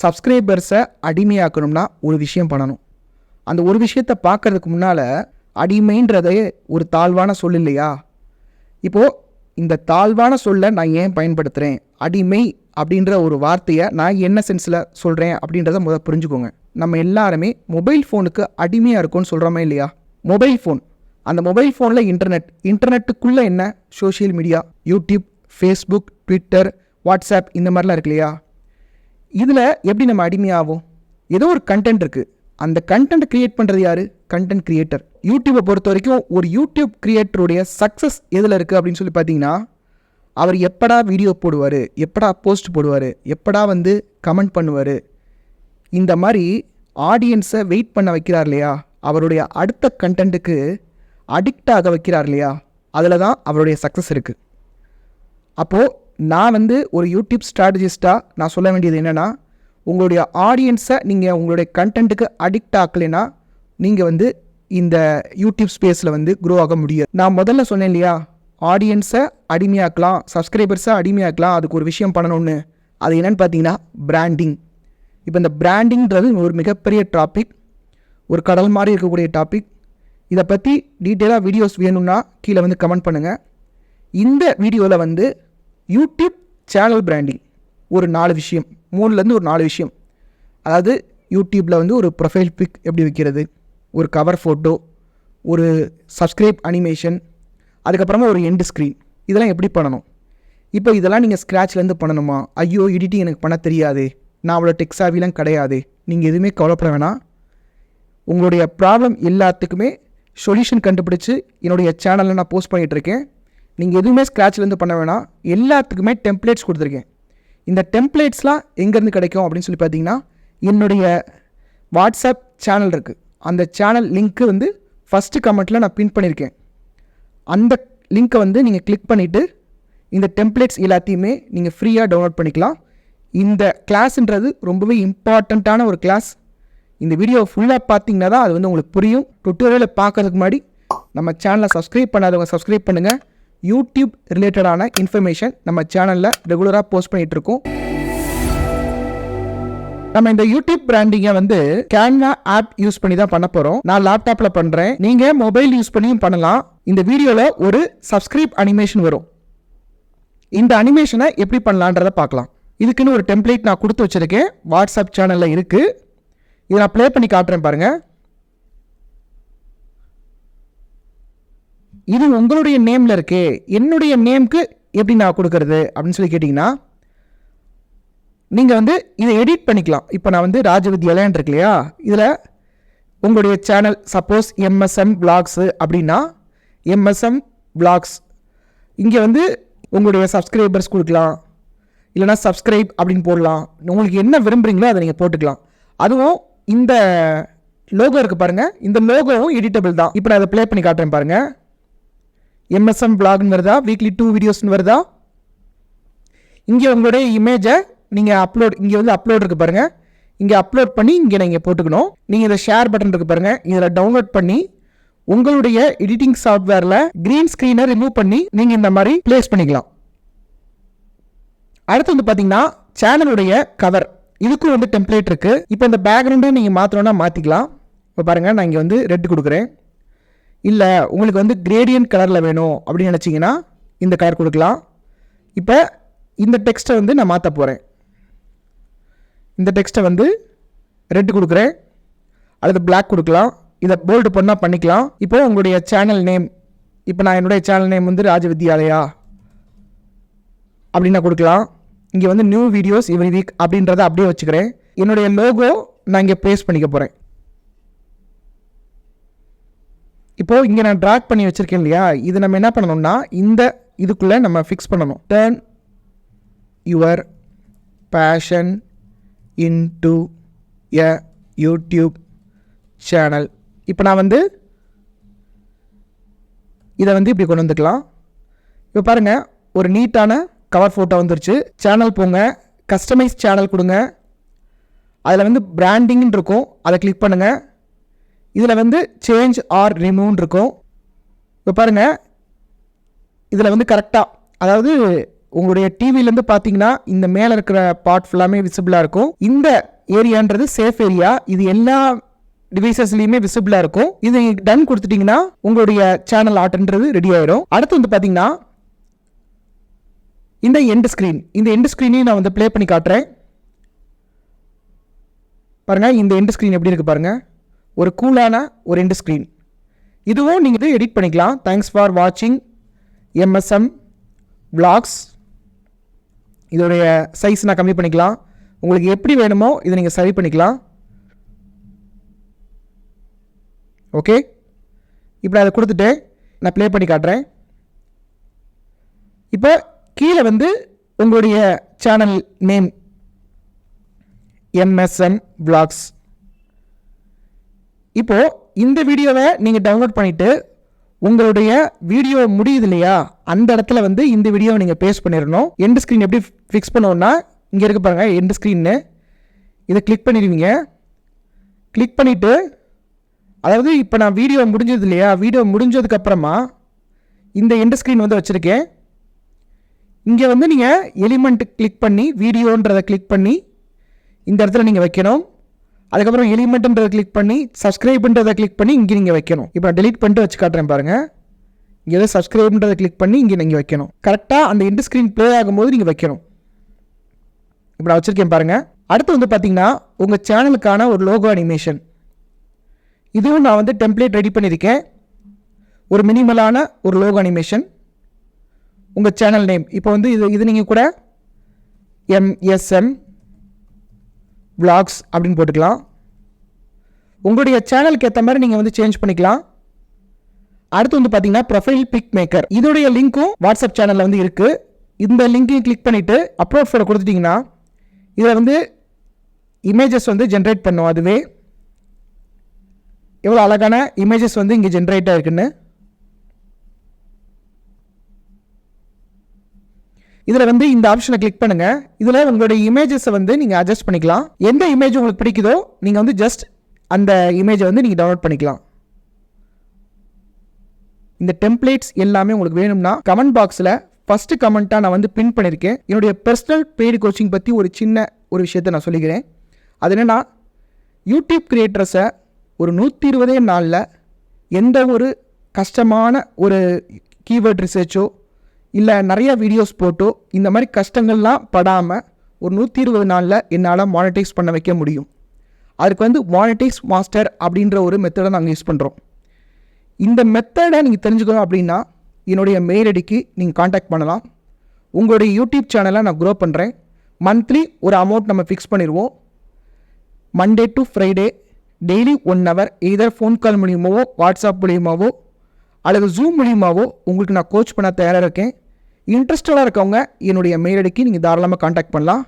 சப்ஸ்கிரைபர்ஸை அடிமையாக்கணும்னா ஒரு விஷயம் பண்ணணும். அந்த ஒரு விஷயத்தை பார்க்கறதுக்கு முன்னால் அடிமைன்றதே ஒரு தாழ்வான சொல் இல்லையா? இப்போது இந்த தாழ்வான சொல்லை நான் ஏன் பயன்படுத்துகிறேன், அடிமை அப்படின்ற ஒரு வார்த்தையை நான் என்ன சென்ஸில் சொல்கிறேன் அப்படின்றத முதல் புரிஞ்சுக்கோங்க. நம்ம எல்லாருமே மொபைல் ஃபோனுக்கு அடிமையாக இருக்கோன்னு சொல்கிறோமே இல்லையா? மொபைல் ஃபோன், அந்த மொபைல் ஃபோனில் இன்டர்நெட்டுக்குள்ளே என்ன social media, YouTube, Facebook, Twitter, WhatsApp இந்த மாதிரிலாம் இருக்கு இல்லையா? இதில் எப்படி நம்ம அடிமையாகும்? ஏதோ ஒரு கண்டென்ட் இருக்குது, அந்த கண்டென்ட் க்ரியேட் பண்ணுறது யார்? Content creator. யூடியூப்பை பொறுத்த வரைக்கும் ஒரு யூடியூப் க்ரியேட்டருடைய சக்ஸஸ் எதில் இருக்குது அப்படின்னு சொல்லி பார்த்தீங்கன்னா, அவர் எப்படா வீடியோ போடுவார், எப்படா போஸ்ட் போடுவார், எப்படா கமெண்ட் பண்ணுவார், இந்த மாதிரி ஆடியன்ஸை வெயிட் பண்ண வைக்கிறார் இல்லையா? அவருடைய அடுத்த கண்டென்ட்டுக்கு அடிக்ட் ஆக வைக்கிறார் இல்லையா? அதில் தான் அவருடைய சக்ஸஸ் இருக்குது. அப்போது நான் ஒரு யூடியூப் ஸ்ட்ராட்டஜிஸ்ட்டாக நான் சொல்ல வேண்டியது என்னென்னா, உங்களுடைய ஆடியன்ஸை நீங்கள் உங்களுடைய கண்டென்ட்டுக்கு அடிக்ட் ஆக்கலைன்னா நீங்கள் இந்த யூடியூப் ஸ்பேஸில் க்ரோ ஆக முடியாது. நான் முதல்ல சொன்னேன் இல்லையா, ஆடியன்ஸை அடிமையாக்கலாம், சப்ஸ்கிரைபர்ஸை அடிமையாக்கலாம், அதுக்கு ஒரு விஷயம் பண்ணணும்னு. அது என்னென்னு பார்த்தீங்கன்னா பிராண்டிங். இப்போ இந்த பிராண்டிங்கிறது ஒரு மிகப்பெரிய டாபிக், ஒரு கடல் மாதிரி இருக்கக்கூடிய டாபிக். இதை பற்றி டீட்டெயிலாக வீடியோஸ் வேணும்னா கீழே கமெண்ட் பண்ணுங்கள். இந்த வீடியோவில் யூடியூப் சேனல் பிராண்டிங் ஒரு 4 விஷயம், 3லேருந்து ஒரு 4 விஷயம். அதாவது யூடியூப்பில் ஒரு ப்ரொஃபைல் பிக் எப்படி வைக்கிறது, ஒரு கவர் ஃபோட்டோ, ஒரு சப்ஸ்கிரைப் அனிமேஷன், அதுக்கப்புறமா ஒரு எண்டு ஸ்க்ரீன், இதெல்லாம் எப்படி பண்ணணும். இப்போ இதெல்லாம் நீங்கள் ஸ்க்ராட்ச்லேருந்து பண்ணணுமா? ஐயோ எடிட்டிங் எனக்கு பண்ண தெரியாது, நான் அவ்வளோ டெக்ஸாவிலாம் கிடையாது, நீங்கள் எதுவுமே கவலைப்பட வேணாம். உங்களுடைய ப்ராப்ளம் எல்லாத்துக்குமே சொல்யூஷன் கண்டுபிடிச்சி என்னுடைய சேனலில் நான் போஸ்ட் பண்ணிகிட்ருக்கேன். நீங்கள் எதுவுமே ஸ்க்ராட்ச்லேருந்து பண்ண வேணாம், எல்லாத்துக்குமே டெம்ப்ளேட்ஸ் கொடுத்துருக்கேன். இந்த டெம்ப்ளேட்ஸ்லாம் எங்கேருந்து கிடைக்கும் அப்படின்னு சொல்லி பார்த்தீங்கன்னா, என்னுடைய வாட்ஸ்அப் சேனல் இருக்குது, அந்த சேனல் லிங்க்கு ஃபஸ்ட்டு கமெண்ட்டில் நான் பின் பண்ணியிருக்கேன். அந்த லிங்க்கை நீங்கள் கிளிக் பண்ணிவிட்டு இந்த டெம்ப்ளேட்ஸ் எல்லாத்தையுமே நீங்கள் ஃப்ரீயாக டவுன்லோட் பண்ணிக்கலாம். இந்த கிளாஸ்ன்றது ரொம்பவே இம்பார்ட்டண்ட்டான ஒரு கிளாஸ். இந்த வீடியோ ஃபுல்லாக பார்த்தீங்கன்னா தான் அது உங்களுக்கு புரியும். டுட்டோரியலை பார்க்கறதுக்கு முன்னாடி நம்ம சேனலை சப்ஸ்கிரைப் பண்ணாதவங்க சப்ஸ்கிரைப் பண்ணுங்கள். யூடியூப் ரிலேட்டடான இன்ஃபர்மேஷன் நம்ம சேனலில் ரெகுலராக போஸ்ட் பண்ணிகிட்ருக்கோம். நம்ம இந்த யூடியூப் பிராண்டிங்கை கேன்வா ஆப் யூஸ் பண்ணி தான் பண்ண போகிறோம். நான் லேப்டாப்பில் பண்ணுறேன், நீங்கள் மொபைல் யூஸ் பண்ணியும் பண்ணலாம். இந்த வீடியோவில் ஒரு சப்ஸ்கிரைப் அனிமேஷன் வரும். இந்த அனிமேஷனை எப்படி பண்ணலான்றதை பார்க்கலாம். இதுக்குன்னு ஒரு டெம்ப்ளேட் நான் கொடுத்து வச்சுருக்கேன், வாட்ஸ்அப் சேனலில் இருக்குது. இதை நான் ப்ளே பண்ணி காட்டுறேன் பாருங்கள். இது உங்களுடைய நேமில் இருக்கு, என்னுடைய நேம்க்கு எப்படி நான் கொடுக்கறது அப்படின்னு சொல்லி கேட்டிங்கன்னா, நீங்கள் இதை எடிட் பண்ணிக்கலாம். இப்போ நான் ராஜவித்யாலயன் இருக்கு இல்லையா, இதில் உங்களுடைய சேனல் சப்போஸ் MSM Vlogs அப்படின்னா MSM Vlogs, இங்கே உங்களுடைய சப்ஸ்கிரைபர்ஸ் கொடுக்கலாம், இல்லைனா சப்ஸ்கிரைப் அப்படின்னு போடலாம். உங்களுக்கு என்ன விரும்புகிறீங்களோ அதை நீங்கள் போட்டுக்கலாம். அதுவும் இந்த லோகோ இருக்குது பாருங்கள், இந்த லோகோவும் எடிட்டபிள் தான். இப்போ நான் அதை ப்ளே பண்ணி காட்டுறேன் பாருங்கள். MSM Vlogன்னு வருதா, வீக்லி 2 வீடியோஸ்னு வருதா. இங்கே உங்களுடைய இமேஜை நீங்கள் இங்கே அப்லோட் இருக்குது பாருங்கள், இங்கே அப்லோட் பண்ணி இங்கே நீங்கள் போட்டுக்கணும். நீங்கள் இதை ஷேர் பட்டன் இருக்குது பாருங்கள், இதில் டவுன்லோட் பண்ணி உங்களுடைய எடிட்டிங் சாஃப்ட்வேரில் க்ரீன் ஸ்க்ரீனை ரிமூவ் பண்ணி நீங்கள் இந்த மாதிரி ப்ளேஸ் பண்ணிக்கலாம். அடுத்து பார்த்தீங்கன்னா சேனலுடைய கவர், இதுக்கும் டெம்ப்ளேட் இருக்குது. இப்போ இந்த பேக்ரவுண்டை நீங்கள் மாற்றணும்னா மாற்றிக்கலாம். இப்போ பாருங்கள், நான் இங்கே ரெட் கொடுக்குறேன். இல்லை உங்களுக்கு கிரேடியன்ட் கலரில் வேணும் அப்படின்னு நினச்சிங்கன்னா இந்த கலர் கொடுக்கலாம். இப்போ இந்த டெக்ஸ்ட்டை நான் மாற்ற போகிறேன். இந்த டெக்ஸ்ட்டை ரெட் கொடுக்குறேன், அல்லது பிளாக் கொடுக்கலாம். இதை போல்டு பண்ணால் பண்ணிக்கலாம். இப்போ உங்களுடைய சேனல் நேம், இப்போ நான் என்னுடைய சேனல் நேம் ராஜவித்யாலயா அப்படின்னு நான் கொடுக்கலாம். இங்கே நியூ வீடியோஸ் எவ்ரி வீக் அப்படின்றத அப்படியே வச்சுக்கிறேன். என்னுடைய லோகோ நான் இங்கே பேஸ்ட் பண்ணிக்க போகிறேன். இப்போது இங்கே நான் ட்ராக் பண்ணி வச்சுருக்கேன் இல்லையா, இது நம்ம என்ன பண்ணணும்னா இந்த இதுக்குள்ளே நம்ம ஃபிக்ஸ் பண்ணணும். Turn your fashion into a YouTube channel. இப்போ நான் இதை இப்படி கொண்டு வந்துக்கலாம். இப்போ பாருங்கள், ஒரு நீட்டான கவர் ஃபோட்டோ வந்துருச்சு. சேனல் போங்க, கஸ்டமைஸ் சேனல் கொடுங்க, அதில் பிராண்டிங்னு இருக்கும், அதை கிளிக் பண்ணுங்கள். இதில் சேஞ்ச் ஆர் ரிமூவ்னு இருக்கும். இப்போ பாருங்கள், இதில் கரெக்டாக, அதாவது உங்களுடைய டிவிலேருந்து பார்த்தீங்கன்னா இந்த மேலே இருக்கிற பார்ட் ஃபுல்லாமே விசிபிளாக இருக்கும். இந்த ஏரியான்றது சேஃப் ஏரியா. இது எல்லா டிவைசஸ்லையுமே விசிபிளாக இருக்கும். இது டன் கொடுத்துட்டிங்கன்னா உங்களுடைய சேனல் ஆர்ட்ன்றது ரெடி ஆயிடும். அடுத்து வந்து பார்த்தீங்கன்னா இந்த எண்ட் ஸ்க்ரீன், இந்த எண்ட் ஸ்க்ரீனையும் நான் வந்து ப்ளே பண்ணி காட்டுறேன் பாருங்கள். இந்த எண்ட் ஸ்க்ரீன் எப்படி இருக்குது பாருங்கள், ஒரு கூலான ஒரு எண்ட் ஸ்க்ரீன். இதுவும் நீங்கள் வந்து எடிட் பண்ணிக்கலாம். தேங்க்ஸ் ஃபார் வாட்சிங் எம்எஸ்எம் vlogs. இதோடைய சைஸ் நான் கம்மி பண்ணிக்கலாம். உங்களுக்கு எப்படி வேணுமோ இதை நீங்கள் சரி பண்ணிக்கலாம். ஓகே, இப்போ நான் அதை கொடுத்துட்டு நான் ப்ளே பண்ணி காட்டுறேன். இப்போ கீழே வந்து உங்களுடைய சேனல் நேம் எம்எஸ்எம் vlogs. இப்போது இந்த வீடியோவை நீங்கள் டவுன்லோட் பண்ணிவிட்டு உங்களுடைய வீடியோ முடியுது இல்லையா, அந்த இடத்துல வந்து இந்த வீடியோவை நீங்கள் பேஸ்ட் பண்ணிடணும். எண்ட் ஸ்க்ரீன் எப்படி ஃபிக்ஸ் பண்ணுவோன்னா இங்கே இருக்க பாருங்கள் எண்ட் ஸ்க்ரீன்னு, இதை கிளிக் பண்ணிடுவீங்க. கிளிக் பண்ணிவிட்டு அதாவது இப்போ நான் வீடியோ முடிஞ்சது இல்லையா, வீடியோ முடிஞ்சதுக்கப்புறமா இந்த எண்ட் ஸ்க்ரீன் வந்து வச்சுருக்கேன். இங்கே வந்து நீங்கள் எலிமெண்ட் கிளிக் பண்ணி வீடியோன்றதை கிளிக் பண்ணி இந்த இடத்துல நீங்கள் வைக்கணும். அதுக்கப்புறம் எலிமெண்ட்ன்றதை கிளிக் பண்ணி சப்ஸ்கிரைப்ன்றதை கிளிக் பண்ணி இங்கே நீங்கள் வைக்கணும். இப்போ நான் டெலிட் பண்ணிட்டு வச்சு காட்டுறேன் பாருங்கள். இங்கே எதாவது சப்ஸ்கிரைப்ன்றதை கிளிக் பண்ணி இங்கே நீங்கள் வைக்கணும். கரெக்டாக அந்த எண்ட் ஸ்க்ரீன் ப்ளே ஆகும்போது நீங்கள் வைக்கணும். இப்போ நான் வச்சுருக்கேன் பாருங்கள். அடுத்து வந்து பார்த்தீங்கன்னா உங்கள் சேனலுக்கான ஒரு லோகோ அனிமேஷன். இதுவும் நான் வந்து டெம்ப்ளேட் ரெடி பண்ணியிருக்கேன். ஒரு மினிமலான ஒரு லோகோ அனிமேஷன். உங்கள் சேனல் நேம் இப்போ வந்து இது நீங்கள் கூட எம்எஸ்எம் vlogs அப்படின்னு போட்டுக்கலாம். உங்களுடைய சேனலுக்கு ஏற்ற மாதிரி நீங்கள் வந்து சேஞ்ச் பண்ணிக்கலாம். அடுத்து வந்து பார்த்தீங்கன்னா ப்ரொஃபைல் பிக் மேக்கர். இதோடைய லிங்க்கும் வாட்ஸ்அப் சேனலில் வந்து இருக்குது. இந்த லிங்க்கையும் கிளிக் பண்ணிவிட்டு அப்லோட் ஃபோட்டோ கொடுத்துட்டிங்கன்னா இதில் வந்து இமேஜஸ் வந்து ஜென்ரேட் பண்ணும். அதுவே எவ்வளோ அழகான இமேஜஸ் வந்து இங்கே ஜென்ரேட் ஆகிருக்குன்னு. இதில் வந்து இந்த ஆப்ஷனை கிளிக் பண்ணுங்கள். இதில் உங்களுடைய இமேஜஸை வந்து நீங்கள் அட்ஜஸ்ட் பண்ணிக்கலாம். எந்த இமேஜ் உங்களுக்கு பிடிக்குதோ நீங்கள் வந்து ஜஸ்ட் அந்த இமேஜை வந்து நீங்கள் டவுன்லோட் பண்ணிக்கலாம். இந்த டெம்ப்ளேட்ஸ் எல்லாமே உங்களுக்கு வேணும்னா கமெண்ட் பாக்ஸில் ஃபஸ்ட்டு கமெண்ட்டாக நான் வந்து பின் பண்ணியிருக்கேன். என்னுடைய பர்சனல் பெய்டு கோச்சிங் பற்றி ஒரு சின்ன ஒரு விஷயத்தை நான் சொல்லிக்கிறேன். அது என்னென்னா, யூடியூப் கிரியேட்டர்ஸை ஒரு 120 நாளில் எந்த ஒரு கஷ்டமான ஒரு கீவேர்ட் ரிசர்ச்சோ இல்லை நிறையா வீடியோஸ் போட்டோ இந்த மாதிரி கஷ்டங்கள்லாம் படாமல் ஒரு 120 நாளில் என்னால் மானிட்டைஸ் பண்ண வைக்க முடியும். அதுக்கு வந்து மானிட்டைஸ் மாஸ்டர் அப்படின்ற ஒரு மெத்தடை நாங்கள் யூஸ் பண்ணுறோம். இந்த மெத்தடை நீங்கள் தெரிஞ்சுக்கணும் அப்படின்னா என்னுடைய மெயில் ஐடிக்கு நீங்கள் காண்டாக்ட் பண்ணலாம். உங்களுடைய யூடியூப் சேனலை நான் க்ரோ பண்ணுறேன். மந்த்லி ஒரு அமௌண்ட் நம்ம ஃபிக்ஸ் பண்ணிடுவோம். Monday to Friday daily 1 hour either phone call மூலியமாவோ வாட்ஸ்அப் மூலியமாவோ அல்லது ஜூம் மூலியமாவோ உங்களுக்கு நான் கோச் பண்ண தயாராக இருக்கேன். இன்ட்ரெஸ்டடாக இருக்கவங்க என்னுடைய மெயில் ஐடிக்கு நீங்கள் தாராளமாக காண்டாக்ட் பண்ணலாம்.